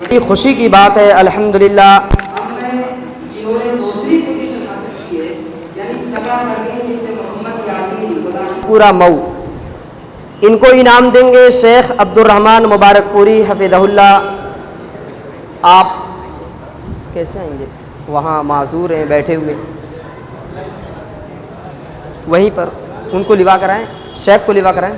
بڑی خوشی کی بات ہے الحمدللہ پورا مئو، ان کو انعام دیں گے شیخ عبد الرحمن مبارک پوری حفظہ اللہ۔ آپ کیسے آئیں گے؟ وہاں معذور ہیں بیٹھے ہوئے، وہیں پر ان کو لوا کرائیں، شیخ کو لوا کرائیں۔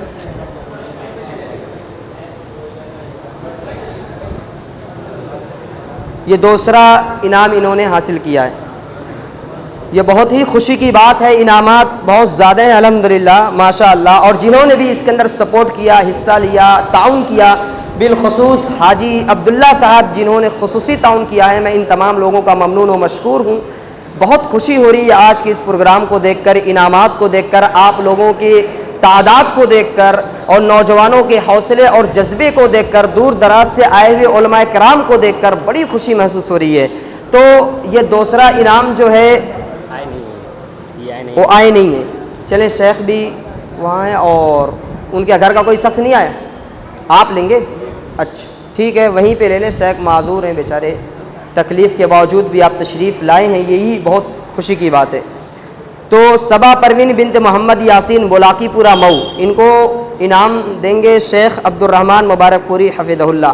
یہ دوسرا انعام انہوں نے حاصل کیا ہے، یہ بہت ہی خوشی کی بات ہے۔ انعامات بہت زیادہ ہیں الحمدللہ ماشاءاللہ، اور جنہوں نے بھی اس کے اندر سپورٹ کیا، حصہ لیا، تعاون کیا، بالخصوص حاجی عبداللہ صاحب جنہوں نے خصوصی تعاون کیا ہے، میں ان تمام لوگوں کا ممنون و مشکور ہوں۔ بہت خوشی ہو رہی ہے آج کے اس پروگرام کو دیکھ کر، انعامات کو دیکھ کر، آپ لوگوں کی تعداد کو دیکھ کر، اور نوجوانوں کے حوصلے اور جذبے کو دیکھ کر، دور دراز سے آئے ہوئے علماء کرام کو دیکھ کر بڑی خوشی محسوس ہو رہی ہے۔ تو یہ دوسرا انعام جو ہے وہ آئے نہیں ہیں، چلیں شیخ بھی وہاں ہیں، اور ان کے گھر کا کوئی شخص نہیں آیا، آپ لیں گے؟ اچھا ٹھیک ہے، وہیں پہ لے لیں، شیخ معذور ہیں بیچارے، تکلیف کے باوجود بھی آپ تشریف لائے ہیں، یہی بہت خوشی کی بات ہے۔ تو صبا پروین بنت محمد یاسین بولاکی پورا مئو، ان کو انعام دیں گے شیخ عبد الرحمن مبارک پوری حفظہ اللہ۔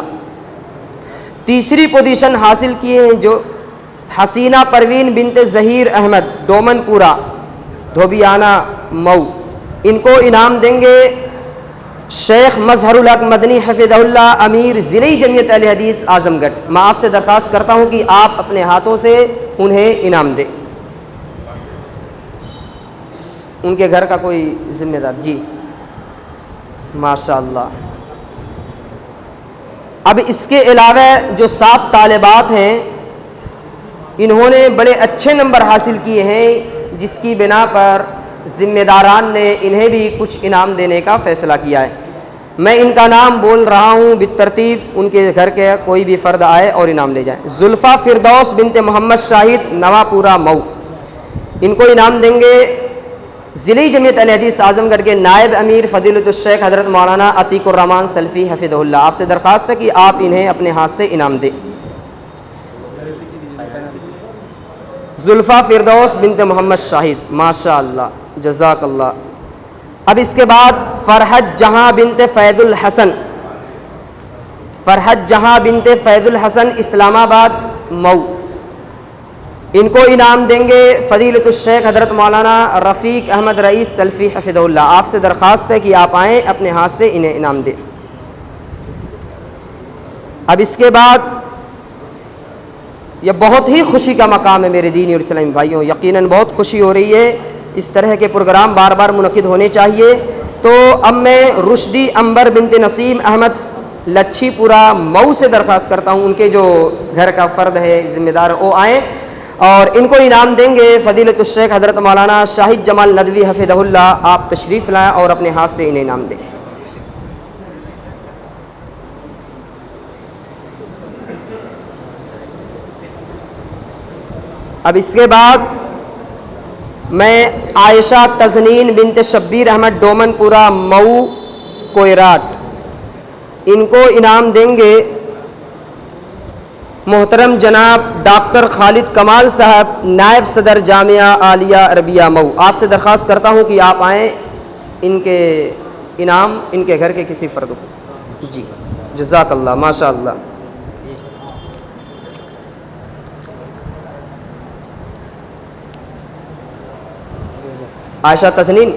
تیسری پوزیشن حاصل کیے ہیں جو حسینہ پروین بنت ظہیر احمد ڈومن پورا دھوبیانہ مئو، ان کو انعام دیں گے شیخ مظہر الحق مدنی حفظہ اللہ امیر ضلعی جمعیت اہل حدیث اعظم گڑھ۔ میں آپ سے درخواست کرتا ہوں کہ آپ اپنے ہاتھوں سے انہیں انعام دیں، ان کے گھر کا کوئی ذمہ دار۔ جی ماشاءاللہ۔ اب اس کے علاوہ جو 7 طالبات ہیں، انہوں نے بڑے اچھے نمبر حاصل کیے ہیں، جس کی بنا پر ذمہ داران نے انہیں بھی کچھ انعام دینے کا فیصلہ کیا ہے۔ میں ان کا نام بول رہا ہوں بالترتیب، ان کے گھر کے کوئی بھی فرد آئے اور انعام لے جائیں۔ زلفا فردوس بنت محمد شاہد نوا پورا مئو، ان کو انعام دیں گے ضلعی جمعیت اہل حدیث اعظم گڑھ کے نائب امیر فضیلۃ الشیخ حضرت مولانا عتیق الرحمن سلفی حفظہ اللہ۔ آپ سے درخواست ہے کہ آپ انہیں اپنے ہاتھ سے انعام دیں۔ زلفا فردوس بنت محمد شاہد ماشاءاللہ جزاک اللہ۔ اب اس کے بعد فرحت جہاں بنت فیض الحسن، فرحت جہاں بنت فیض الحسن اسلام آباد مئو، ان کو انعام دیں گے فضیلۃ الشیخ حضرت مولانا رفیق احمد رئیس سلفی حفظہ اللہ۔ آپ سے درخواست ہے کہ آپ آئیں اپنے ہاتھ سے انہیں انعام دیں۔ اب اس کے بعد یہ بہت ہی خوشی کا مقام ہے میرے دینی اور اسلامی بھائیوں، یقیناً بہت خوشی ہو رہی ہے، اس طرح کے پروگرام بار بار منعقد ہونے چاہیے۔ تو اب میں رشدی امبر بنت نسیم احمد لچھی پورا مئو سے درخواست کرتا ہوں، ان کے جو گھر کا فرد ہے ذمہ دار وہ آئیں، اور ان کو انعام دیں گے فضیلۃ الشیخ حضرت مولانا شاہد جمال ندوی حفظہ اللہ۔ آپ تشریف لائیں اور اپنے ہاتھ سے انہیں انعام دیں۔ اب اس کے بعد میں عائشہ تزنین بنت شبیر احمد ڈومن پورا مئو کوئراٹ، ان کو انعام دیں گے محترم جناب ڈاکٹر خالد کمال صاحب نائب صدر جامعہ عالیہ عربیہ مئو۔ آپ سے درخواست کرتا ہوں کہ آپ آئیں، ان کے انعام ان کے گھر کے کسی فرد کو۔ جی جزاک اللہ ماشاءاللہ۔ عائشہ تزنین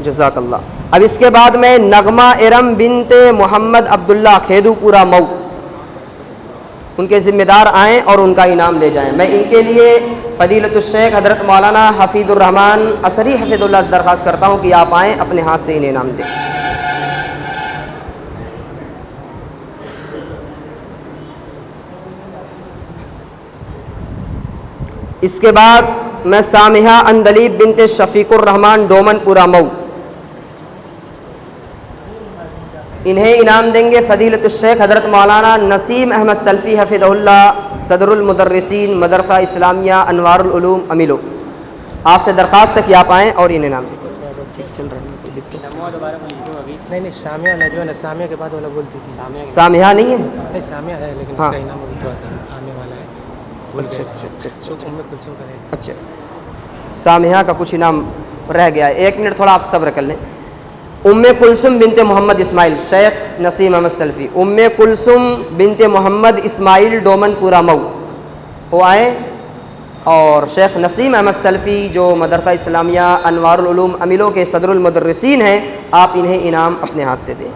جزاک اللہ۔ اب اس کے بعد میں نغمہ ارم بنت محمد عبداللہ کھیدو پورا مئو، ان کے ذمہ دار آئیں اور ان کا انعام لے جائیں۔ میں ان کے لیے فضیلۃ الشیخ حضرت مولانا حفیظ الرحمن عصری حفظہ اللہ سے درخواست کرتا ہوں کہ آپ آئیں اپنے ہاتھ سے انہیں انعام دیں۔ اس کے بعد میں سامحہ اندلیب بنت شفیق الرحمن ڈومن پورا مئو، انہیں انعام دیں گے فضیلۃ الشیخ حضرت مولانا نسیم احمد سلفی حفظہ اللہ صدر المدرسین مدرسہ اسلامیہ انوار العلوم امیلو۔ آپ سے درخواست ہے کہ آپ آئیں اور انہیں انعام دیں۔ نہیں سامیہ والا جو ہے نا سامیہ کے بعد والا بول دیجیے. سامحہ نہیں ہے؟ نہیں سامیہ ہے لیکن ہاں. اس کا انعام ابھی تھوڑا سا آنے والا ہے. اچھا اچھا اچھا اچھا تو ام کلثوم کا رہے گا. اچھا سامحہ کا کچھ انعام رہ گیا ہے. 1 منٹ تھوڑا آپ صبر کر لیں. ام کلثوم بنت محمد اسماعیل شیخ نسیم احمد سلفی. ام کلثوم بنت محمد اسماعیل ڈومن پورا مئو وہ آئیں. اور شیخ نسیم احمد سلفی جو مدرسہ اسلامیہ انوار العلوم امیلوں کے صدر المدرسین ہیں, آپ انہیں انعام اپنے ہاتھ سے دیں.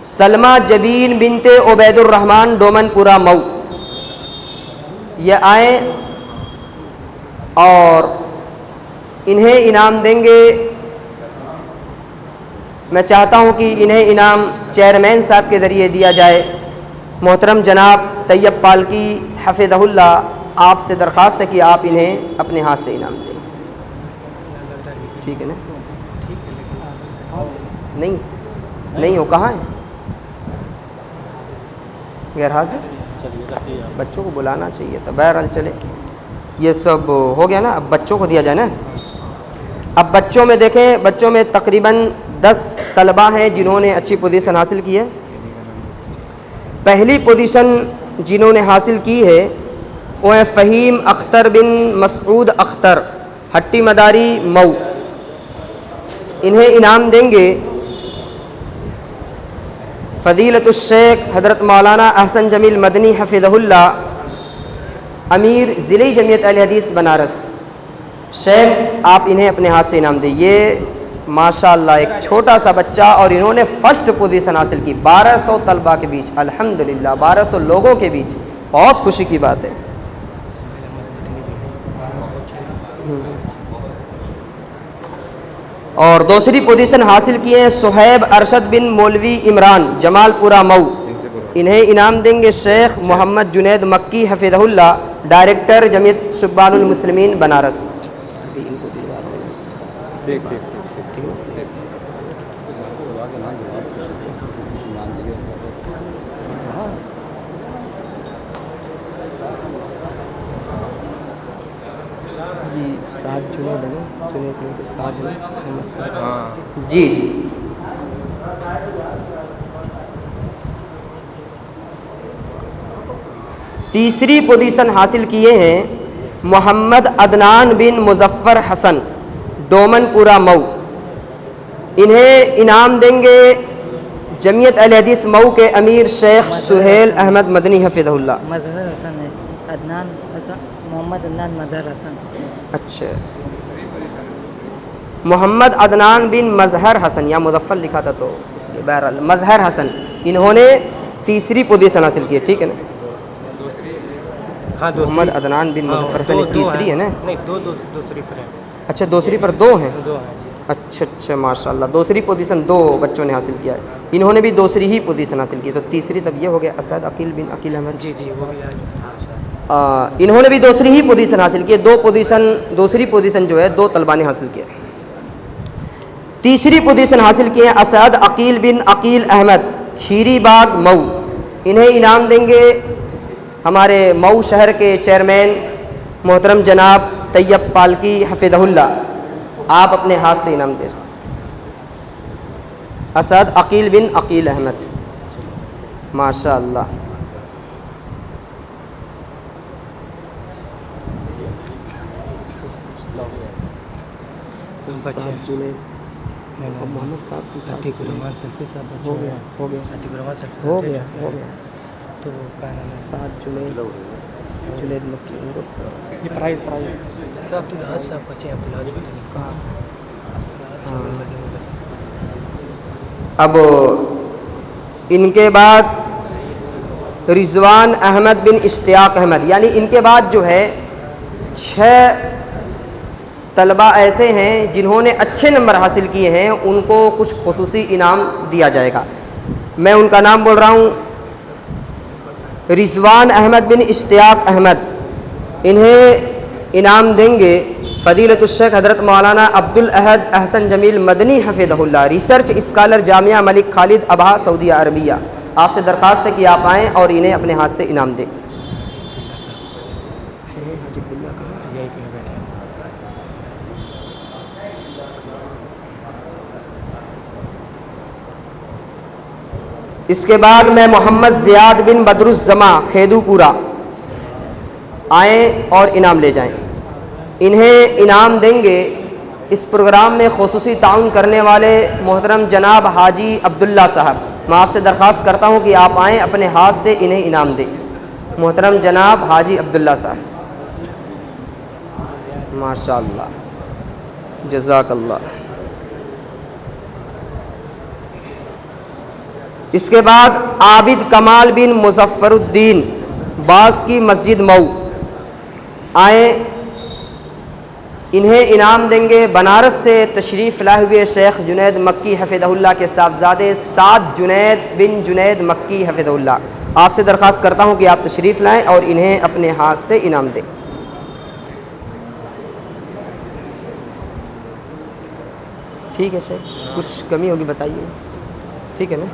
سلمہ جبین بنت عبید الرحمن ڈومن پورا مئو یہ آئیں اور انہیں انعام دیں گے. میں چاہتا ہوں کہ انہیں انعام چیئرمین صاحب کے ذریعے دیا جائے. محترم جناب طیب پالکی حفظہ اللہ, آپ سے درخواست ہے کہ آپ انہیں اپنے ہاتھ سے انعام دیں. ٹھیک ہے نا؟ نہیں ہو کہاں ہے؟ غیر حاضر. بچوں کو بلانا چاہیے تھا. بہرحال چلے یہ سب ہو گیا نا. اب بچوں کو دیا جائے نا. اب بچوں میں دیکھیں, بچوں میں تقریباً 10 طلبہ ہیں جنہوں نے اچھی پوزیشن حاصل کی ہے. پہلی پوزیشن جنہوں نے حاصل کی ہے وہ ہے فہیم اختر بن مسعود اختر ہٹی مداری مئو. انہیں انعام دیں گے فضیلت الشیخ حضرت مولانا احسن جمیل مدنی حفظہ اللہ, امیر ضلعی جمعیت اہل حدیث بنارس. شیخ آپ انہیں اپنے ہاتھ سے انعام دیں. یہ ماشاءاللہ ایک چھوٹا سا بچہ اور انہوں نے فرسٹ پوزیشن حاصل کی 1200 طلبہ کے بیچ. الحمدللہ 1200 لوگوں کے بیچ, بہت خوشی کی بات ہے. اور دوسری پوزیشن حاصل کی ہیں صہیب ارشد بن مولوی عمران جمال پورہ مئو. انہیں انعام دیں گے شیخ محمد جنید مکی حفظہ اللہ, ڈائریکٹر جمعیت شبان المسلمین بنارس. جی جی تیسری پوزیشن حاصل کیے ہیں محمد عدنان بن مظفر حسن ڈومن پورہ مئو. انہیں انعام دیں گے جمعیت اہل حدیث مئو کے امیر شیخ سہیل احمد مدنی حفظہ اللہ. مظہر حسن ہے, عدنان حسن, محمد عدنان مظہر حسن. اچھا محمد عدنان بن مظہر حسن, یا مظفر لکھا تھا تو اس لیے. بہرحال مظہر حسن انہوں نے تیسری پوزیشن حاصل کی ہے. ٹھیک ہے نا؟ محمد عدنان بن مظفر حسن تیسری ہے نا؟ نہیں دوسری پر ہے. اچھا دوسری پر 2 ہیں. اچھا ماشاءاللہ دوسری پوزیشن 2 بچوں نے حاصل کیا ہے. انہوں نے بھی دوسری ہی پوزیشن حاصل کی, تو تیسری تب یہ ہو گیا اسد عقیل بن عقیل احمد. جی وہ بھی انہوں نے بھی دوسری ہی پوزیشن حاصل کی ہے. دوسری پوزیشن جو ہے 2 طلبہ نے حاصل کیا ہے. تیسری پوزیشن حاصل کی ہے اسد عقیل بن عقیل احمد کھیری باغ مئو. انہیں انعام دیں گے ہمارے مئو شہر کے چیئرمین محترم جناب طیب پالکی حفظہ اللہ. آپ اپنے ہاتھ سے انعام دیں. اسد عقیل بن عقیل احمد ماشاء اللہ. محمد صاحب کی عتیق الرحمان سلفی صاحب ہو گیا عتیق الرحمان سلفی ہو گیا تو کیا نام ہے 7 جنید مکی. یہ پرائز عبدالحاد صاحب بچے ہیں. عبدالحاد اب ان کے بعد رضوان احمد بن اشتیاق احمد, یعنی ان کے بعد جو ہے 6 طلبہ ایسے ہیں جنہوں نے اچھے نمبر حاصل کیے ہیں, ان کو کچھ خصوصی انعام دیا جائے گا. میں ان کا نام بول رہا ہوں. رضوان احمد بن اشتیاق احمد, انہیں انعام دیں گے فضیلت الشیخ حضرت مولانا عبدالاحد احسن جمیل مدنی حفظہ اللہ, ریسرچ اسکالر جامعہ ملک خالد ابہا سعودیہ عربیہ. آپ سے درخواست ہے کہ آپ آئیں اور انہیں اپنے ہاتھ سے انعام دیں. اس کے بعد میں محمد زیاد بن بدر الزما خیدو پورا آئیں اور انعام لے جائیں. انہیں انعام دیں گے اس پروگرام میں خصوصی تعاون کرنے والے محترم جناب حاجی عبداللہ صاحب. میں آپ سے درخواست کرتا ہوں کہ آپ آئیں اپنے ہاتھ سے انہیں انعام دیں. محترم جناب حاجی عبداللہ صاحب. ماشاء اللہ, جزاک اللہ. اس کے بعد عابد کمال بن مظفر الدین باز کی مسجد مئو آئیں. انہیں انعام دیں گے بنارس سے تشریف لائے ہوئے شیخ جنید مکی حفظہ اللہ کے صاحبزادے سعد جنید بن جنید مکی حفظہ اللہ. آپ سے درخواست کرتا ہوں کہ آپ تشریف لائیں اور انہیں اپنے ہاتھ سے انعام دیں. ٹھیک ہے شیخ, کچھ کمی ہوگی بتائیے. ٹھیک ہے نا.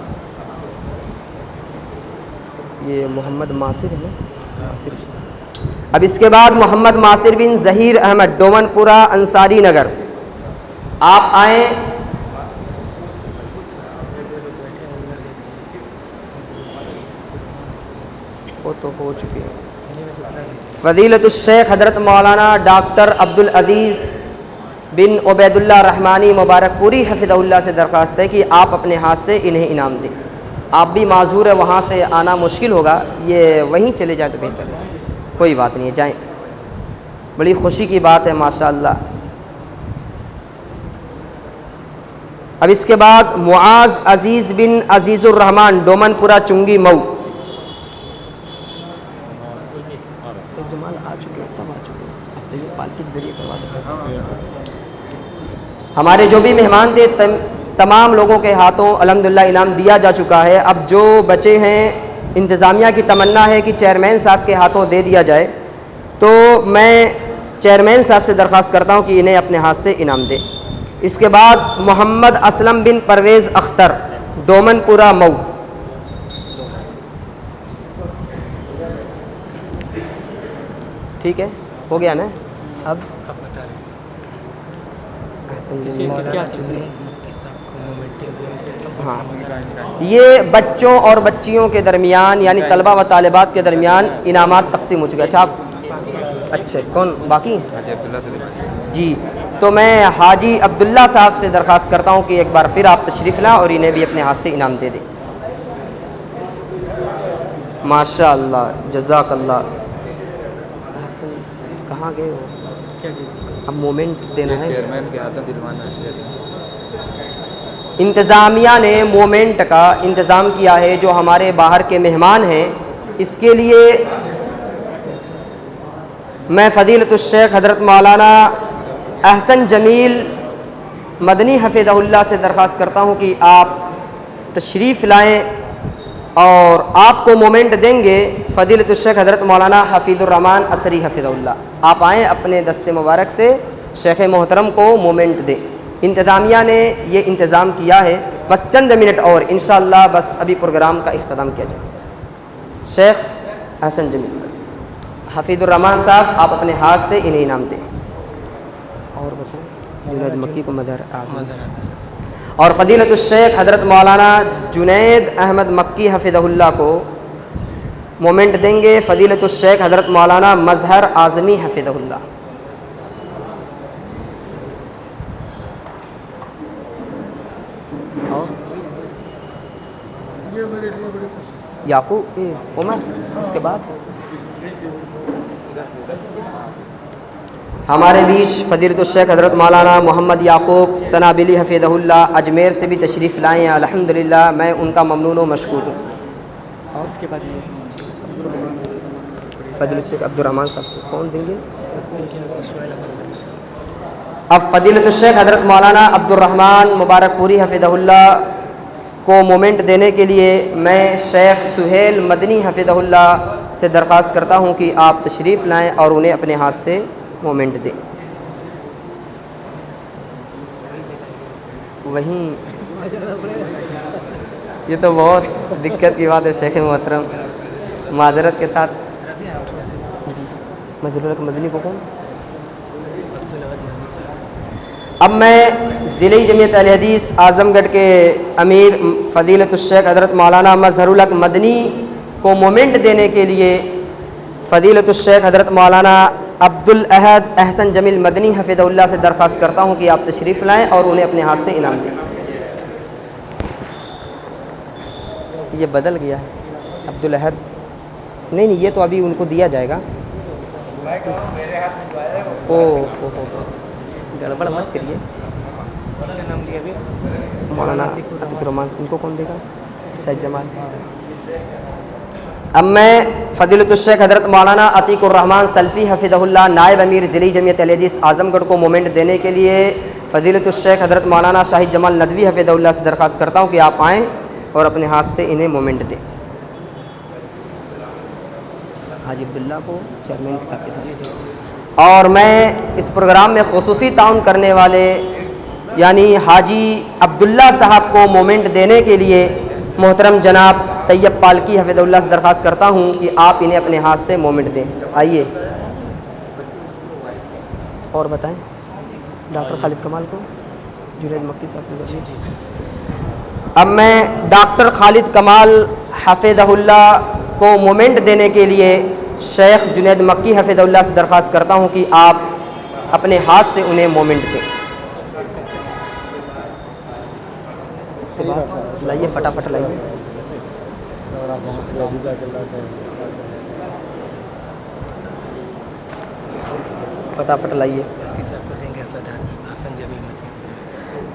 یہ محمد ماسر ہے نا, ماسر. اب اس کے بعد محمد ماسر بن ظہیر احمد ڈومن پورہ انصاری نگر آپ آئیں. وہ تو ہو چکے ہیں. فضیلت الشیخ حضرت مولانا ڈاکٹر عبدالعزیز بن عبید اللہ رحمانی مبارک پوری حفظہ اللہ سے درخواست ہے کہ آپ اپنے ہاتھ سے انہیں انعام دیں. آپ بھی معذور ہے, وہاں سے آنا مشکل ہوگا, یہ وہیں چلے جائیں تو بہتر ہے. کوئی بات نہیں ہے, جائیں. بڑی خوشی کی بات ہے ماشاء اللہ. اب اس کے بعد معاذ عزیز بن عزیز الرحمان ڈومن پورہ چنگی مئو. ہمارے جو بھی مہمان تھے تمام لوگوں کے ہاتھوں الحمدللہ انعام دیا جا چکا ہے. اب جو بچے ہیں انتظامیہ کی تمنا ہے کہ چیئرمین صاحب کے ہاتھوں دے دیا جائے, تو میں چیئرمین صاحب سے درخواست کرتا ہوں کہ انہیں اپنے ہاتھ سے انعام دیں. اس کے بعد محمد اسلم بن پرویز اختر ڈومن پورہ مئو. ٹھیک ہے, ہو گیا نا. اب ہاں, یہ بچوں اور بچیوں کے درمیان یعنی طلبہ و طالبات کے درمیان انعامات تقسیم ہو چکے. اچھا آپ اچھا کون باقی ہیں؟ جی, تو میں حاجی عبداللہ صاحب سے درخواست کرتا ہوں کہ ایک بار پھر آپ تشریف لائیں اور انہیں بھی اپنے ہاتھ سے انعام دے دیں. ماشاء اللہ, جزاک اللہ. کہاں گئے ہو؟ اب مومنٹ دینا ہے. چیئرمین کے ہاتھوں دلوانا ہے. انتظامیہ نے مومنٹ کا انتظام کیا ہے. جو ہمارے باہر کے مہمان ہیں اس کے لیے میں فضیلت الشیخ حضرت مولانا احسن جمیل مدنی حفظہ اللہ سے درخواست کرتا ہوں کہ آپ تشریف لائیں اور آپ کو مومنٹ دیں گے فضیلت الشیخ حضرت مولانا حفیظ الرحمان عصری حفظہ اللہ. آپ آئیں اپنے دست مبارک سے شیخ محترم کو مومنٹ دیں. انتظامیہ نے یہ انتظام کیا ہے. بس چند منٹ اور انشاءاللہ بس ابھی پروگرام کا اختتام کیا جائے. شیخ احسن جمیل صاحب, حفیظ الرحمان صاحب, آپ اپنے ہاتھ سے انہیں انعام دیں. اور بتائیں جنید مکی کو مظہر اعظم, اور فضیلت الشیخ حضرت مولانا جنید احمد مکی حفظہ اللہ کو مومنٹ دیں گے فضیلت الشیخ حضرت مولانا مظہر اعظمی حفظہ اللہ. یعقوب عمر. اس کے بعد ہمارے بیچ فضیلت الشیخ حضرت مولانا محمد یعقوب سنابلی حفظہ اللہ اجمیر سے بھی تشریف لائے ہیں. الحمدللہ میں ان کا ممنون و مشکور ہوں. اور اس کے بعد فضیلت الشیخ عبد الرحمان صاحب کو کون دیں گے؟ اب فضیلت الشیخ حضرت مولانا عبد الرحمان مبارک پوری حفظہ اللہ کو مومنٹ دینے کے لیے میں شیخ سہیل مدنی حفظہ اللہ سے درخواست کرتا ہوں کہ آپ تشریف لائیں اور انہیں اپنے ہاتھ سے مومنٹ دیں. وہیں یہ تو بہت دقت کی بات ہے شیخ محترم, معذرت کے ساتھ. جی مظہر مدنی کو کون؟ اب میں ضلعی جمعیت اہل حدیث اعظم گڑھ کے امیر فضیلت الشیخ حضرت مولانا مظہر الحق مدنی کو مومنٹ دینے کے لیے فضیلت الشیخ حضرت مولانا عبد الاحد احسن جمیل مدنی حفظہ اللہ سے درخواست کرتا ہوں کہ آپ تشریف لائیں اور انہیں اپنے ہاتھ سے انعام دیں. یہ بدل گیا ہے عبد الاحد. نہیں یہ تو ابھی ان کو دیا جائے گا. گڑبڑ مت کریے. مولانا عتیق الرحمان ان کو کون دے گا؟ سید جمال. اب میں فضیلت الشیخ حضرت مولانا عتیق الرحمان سلفی حفظہ اللہ نائب امیر ضلعی جمعیت اہل حدیث اعظم گڑھ کو مومنٹ دینے کے لیے فضیلت الشیخ حضرت مولانا شاہد جمال ندوی حفظہ اللہ سے درخواست کرتا ہوں کہ آپ آئیں اور اپنے ہاتھ سے انہیں مومنٹ دیں. حاجی عبداللہ کو چیئرمین خطاب. اور میں اس پروگرام میں خصوصی تعاون کرنے والے یعنی حاجی عبداللہ صاحب کو مومنٹ دینے کے لیے محترم جناب طیب پالکی حفظہ اللہ سے درخواست کرتا ہوں کہ آپ انہیں اپنے ہاتھ سے مومنٹ دیں. آئیے. اور بتائیں ڈاکٹر خالد کمال کو جنید مکی صاحب کو. اب میں ڈاکٹر خالد کمال حفظہ اللہ کو مومنٹ دینے کے لیے شیخ جنید مکی حفظہ اللہ سے درخواست کرتا ہوں کہ آپ اپنے ہاتھ سے انہیں مومنٹ دیں. اس کے بعد لائیے فٹافٹ لائیے. فٹافٹ لائیے.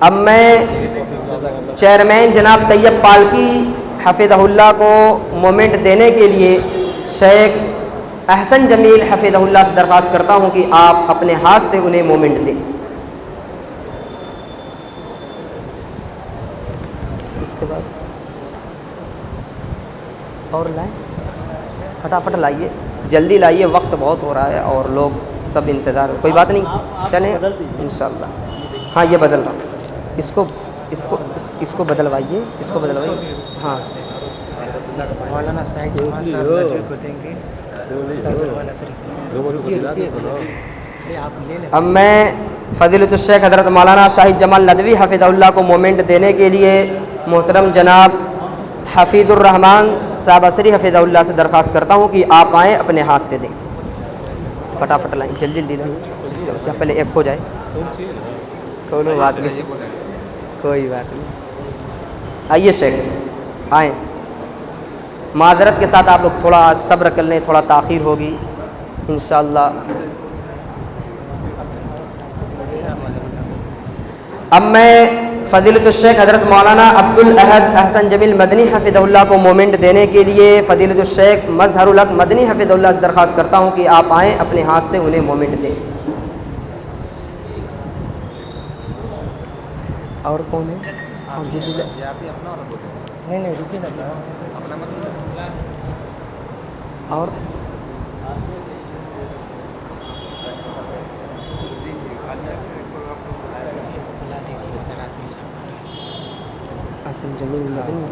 اب میں چیئرمین جناب طیب پالکی حفظہ اللہ کو مومنٹ دینے کے لیے شیخ احسن جمیل حفظہ اللہ سے درخواست کرتا ہوں کہ آپ اپنے ہاتھ سے انہیں مومنٹ دیں. اس کے بعد اور لائیں فٹافٹ لائیے. جلدی لائیے وقت بہت ہو رہا ہے اور لوگ سب انتظار. کوئی بات نہیں چلیں انشاءاللہ. ہاں یہ بدل رہا ہوں. اس کو بدلوائیے. اس کو بدلوائیے. ہاں مولانا شاہد جمال صاحب ندوی کو دیں گے. اب میں فضیلت الشیخ حضرت مولانا شاہد جمال ندوی حفظہ اللہ کو مومنٹ دینے کے لیے محترم جناب حفیظ الرحمان صاحب عصری حفظہ اللہ سے درخواست کرتا ہوں کہ آپ آئیں اپنے ہاتھ سے دیں. فٹافٹ لائیں جلدی جلدی لائیں. اس کا بچہ پہلے ایپ ہو جائے. کوئی بات نہیں کوئی بات نہیں. آئیے شیخ آئیں. معذرت کے ساتھ آپ لوگ تھوڑا صبر کر لیں. تھوڑا تاخیر ہوگی انشاءاللہ. اب میں فضیلت الشیخ حضرت مولانا عبد الاحد احسن جمیل مدنی حفظہ اللہ کو مومنٹ دینے کے لیے فضیلت الشیخ مظہر الحق مدنی حفظہ اللہ سے درخواست کرتا ہوں کہ آپ آئیں اپنے ہاتھ سے انہیں مومنٹ دیں. اور کون ہے؟ نہیں رکیے نا. اور احسن جمیل مدنی.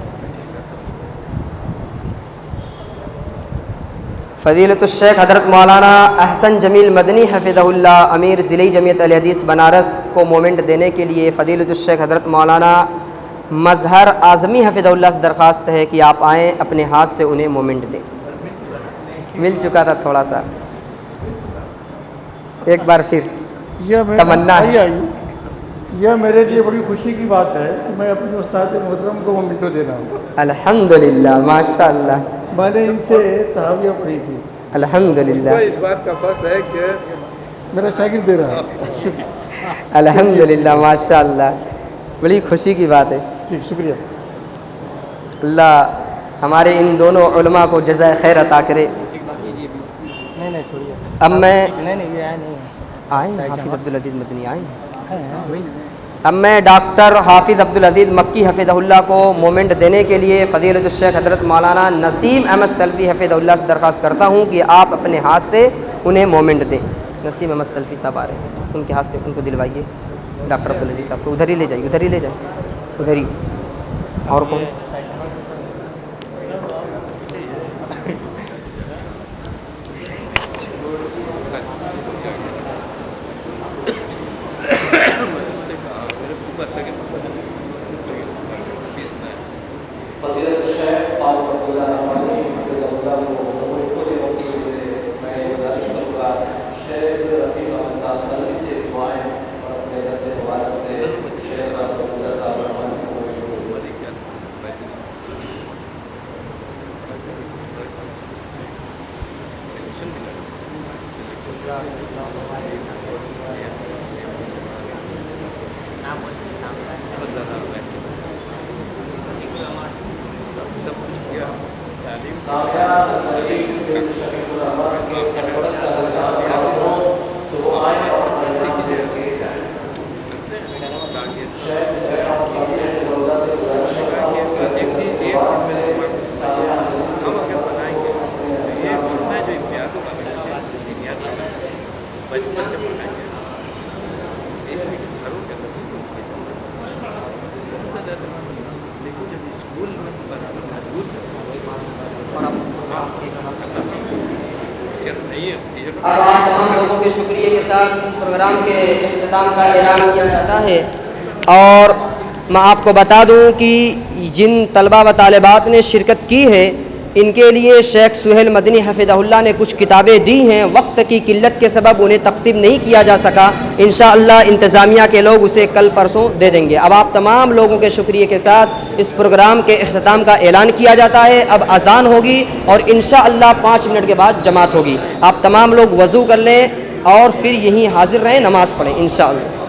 فضیلت الشیخ حضرت مولانا احسن جمیل مدنی حفظہ اللہ امیر ضلعی جمعیت اہل حدیث بنارس کو مومنٹ دینے کے لیے فضیلت الشیخ حضرت مولانا مظہر اعظمی حفظہ اللہ سے درخواست ہے کہ آپ آئیں اپنے ہاتھ سے انہیں مومنٹ دیں. مل چکا تھا تھوڑا سا. ایک بار پھر تمنا ہے. یہ میرے لیے بڑی خوشی کی بات ہے کہ میں اپنے استاد محترم کو مومنٹو دے رہا ہوں. الحمدللہ ماشاء اللہ. میں نے ان سے تحاویہ پڑھی تھی. الحمدللہ. اس بات کا فرق ہے کہ میرا شاگرد دے رہا ہے. الحمدللہ ماشاء اللہ. بڑی خوشی کی بات ہے. ٹھیک شکریہ. اللہ ہمارے ان دونوں علماء کو جزائے خیر عطا کرے. نہیں چھوڑیے. اب میں نہیں یہ آیا نہیں. آئیں حافظ عبدالعزیز مدنی آئیں. اب میں ڈاکٹر حافظ عبدالعزیز مکی حفظہ اللہ کو مومنٹ دینے کے لیے فضیلت الشیخ حضرت مولانا نسیم احمد سلفی حفظہ اللہ سے درخواست کرتا ہوں کہ آپ اپنے ہاتھ سے انہیں مومنٹ دیں. نسیم احمد سلفی صاحب آ رہے ہیں. ان کے ہاتھ سے ان کو دلوائیے. ڈاکٹر عبدالعزیز صاحب کو ادھر ہی لے جائیے. ادھر ہی لے جائیں. ادھر ہی. اور کون؟ اب آپ تمام لوگوں کے شکریہ کے ساتھ اس پروگرام کے اختتام کا اعلان کیا جاتا ہے، اور میں آپ کو بتا دوں کہ جن طلبہ و طالبات نے شرکت کی ہے ان کے لیے شیخ سہیل مدنی حفظہ اللہ نے کچھ کتابیں دی ہیں، وقت کی قلت کے سبب انہیں تقسیم نہیں کیا جا سکا، انشاءاللہ انتظامیہ کے لوگ اسے کل پرسوں دے دیں گے۔ اب آپ تمام لوگوں کے شکریہ کے ساتھ اس پروگرام کے اختتام کا اعلان کیا جاتا ہے۔ اب اذان ہوگی اور انشاءاللہ 5 منٹ کے بعد جماعت ہوگی۔ آپ تمام لوگ وضو کر لیں اور پھر یہیں حاضر رہیں، نماز پڑھیں انشاءاللہ۔